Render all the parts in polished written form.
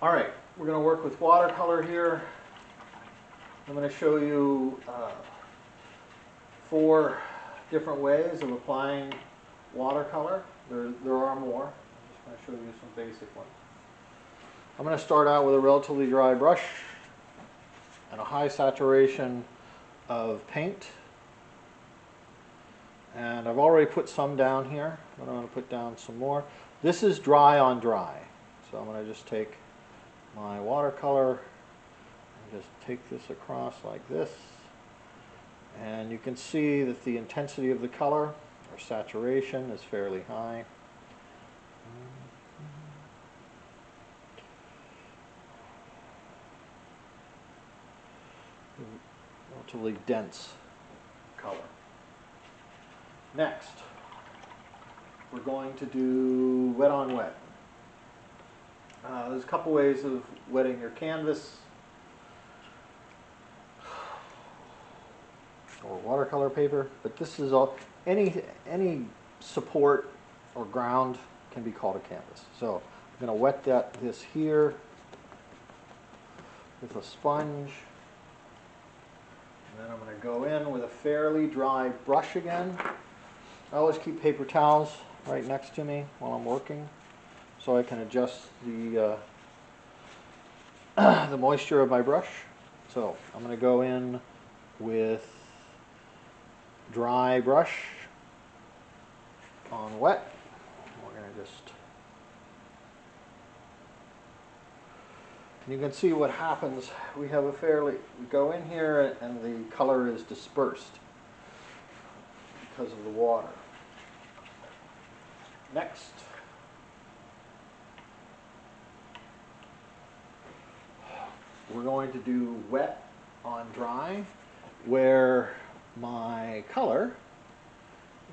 Alright, we're going to work with watercolor here. I'm going to show you 4 different ways of applying watercolor. There are more. I'm just going to show you some basic ones. I'm going to start out with a relatively dry brush and a high saturation of paint. And I've already put some down here, but I'm going to put down some more. This is dry on dry. So I'm going to just take my watercolor and just take this across like this. And you can see that the intensity of the color, or saturation, is fairly high. Relatively dense color. Next, we're going to do wet on wet. There's a couple ways of wetting your canvas or watercolor paper, but this is all, any support or ground can be called a canvas. So I'm going to wet this here with a sponge, and then I'm going to go in with a fairly dry brush again. I always keep paper towels right next to me while I'm working, so I can adjust the the moisture of my brush. So I'm going to go in with dry brush on wet. We're going to just, and you can see what happens. We have we go in here and the color is dispersed because of the water. Next, we're going to do wet on dry, where my color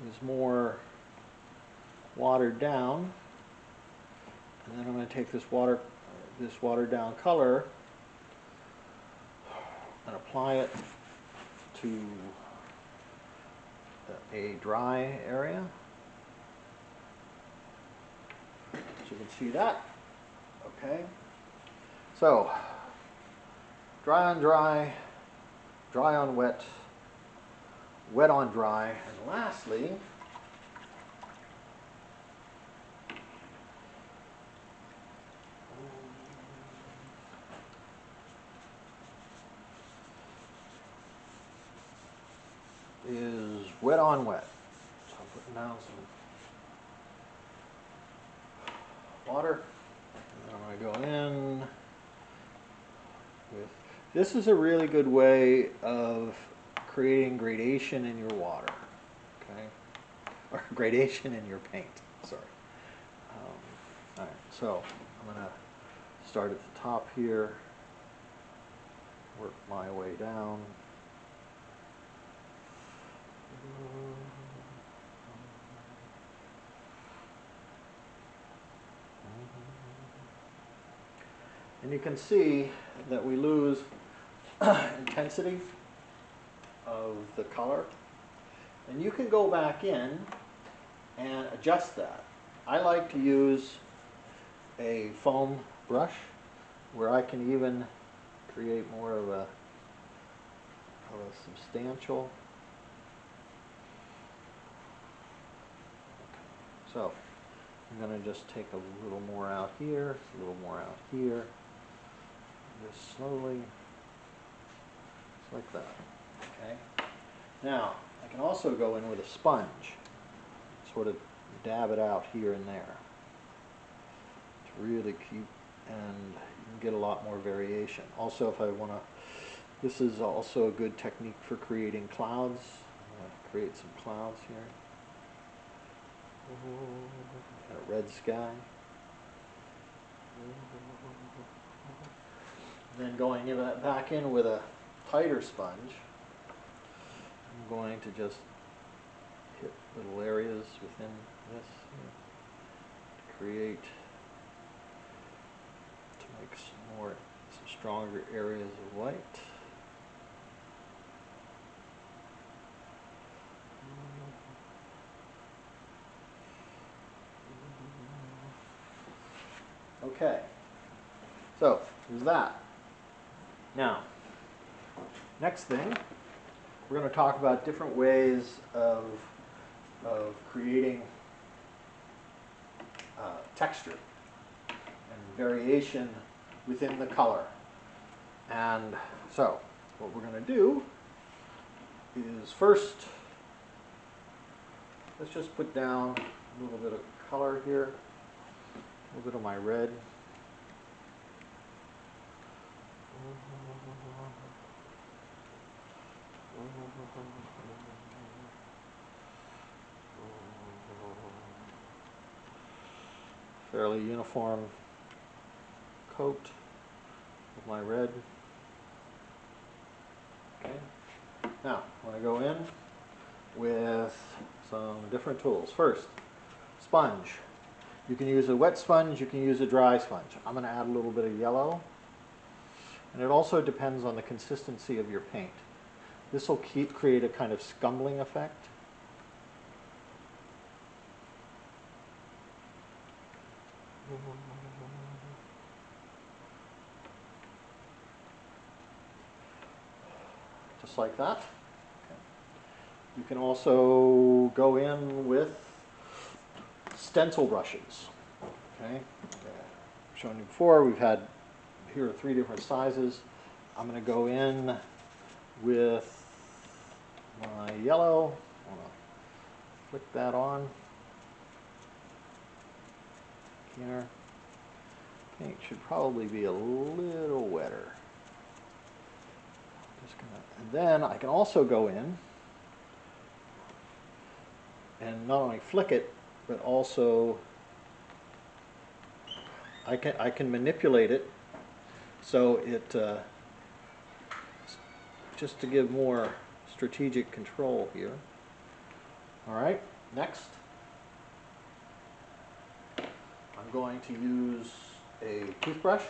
is more watered down, and then I'm going to take this watered down color and apply it to a dry area. So you can see that. Okay. So dry on dry, dry on wet, wet on dry, and lastly, is wet on wet. So I'm putting down some water, and then I'm going to go in with, this is a really good way of creating gradation in your water, okay, or gradation in your paint, sorry. All right, so I'm going to start at the top here, work my way down. And you can see that we lose intensity of the color. And you can go back in and adjust that. I like to use a foam brush where I can even create more of a substantial. So I'm going to just take a little more out here, a little more out here, just slowly, just like that. Okay. Now I can also go in with a sponge, sort of dab it out here and there. It's really cute, and you can get a lot more variation. Also, if I want to, this is also a good technique for creating clouds. I'm going to create some clouds here. And a red sky. Then going back in with a tighter sponge, I'm going to just hit little areas within this to create, to make some stronger areas of light. Okay, So, there's that. Now, next thing, we're going to talk about different ways of creating texture and variation within the color. And so, what we're going to do is first, let's just put down a little bit of color here, a little bit of my red. Fairly uniform coat of my red. Okay. Now, I'm going to go in with some different tools. First, sponge. You can use a wet sponge, you can use a dry sponge. I'm going to add a little bit of yellow. And it also depends on the consistency of your paint. This will create a kind of scumbling effect. Just like that. Okay. You can also go in with stencil brushes. Okay. I've shown you before, here are 3 different sizes. I'm going to go in with my yellow. I'm going to flick that on. Here. Paint should probably be a little wetter. And then I can also go in and not only flick it, but also I can manipulate it so it just to give more strategic control here. All right, next I'm going to use a toothbrush.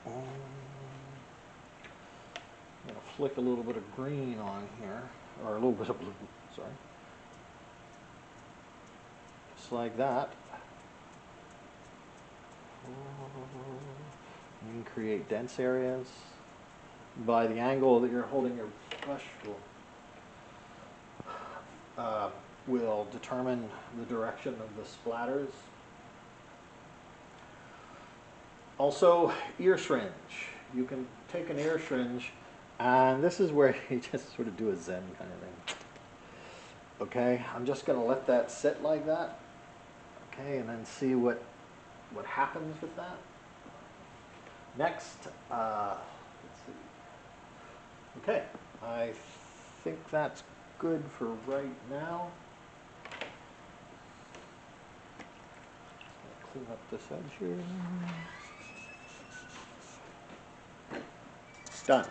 I'm going to flick a little bit of green on here, or a little bit of blue, sorry. Just like that. You can create dense areas. By the angle that you're holding your brush will determine the direction of the splatters. Also, ear syringe. You can take an ear syringe, and this is where you just sort of do a Zen kind of thing. Okay, I'm just going to let that sit like that. Okay, and then see what happens with that. Next, let's see. Okay, I think that's good for right now. Clean up this edge here. Done.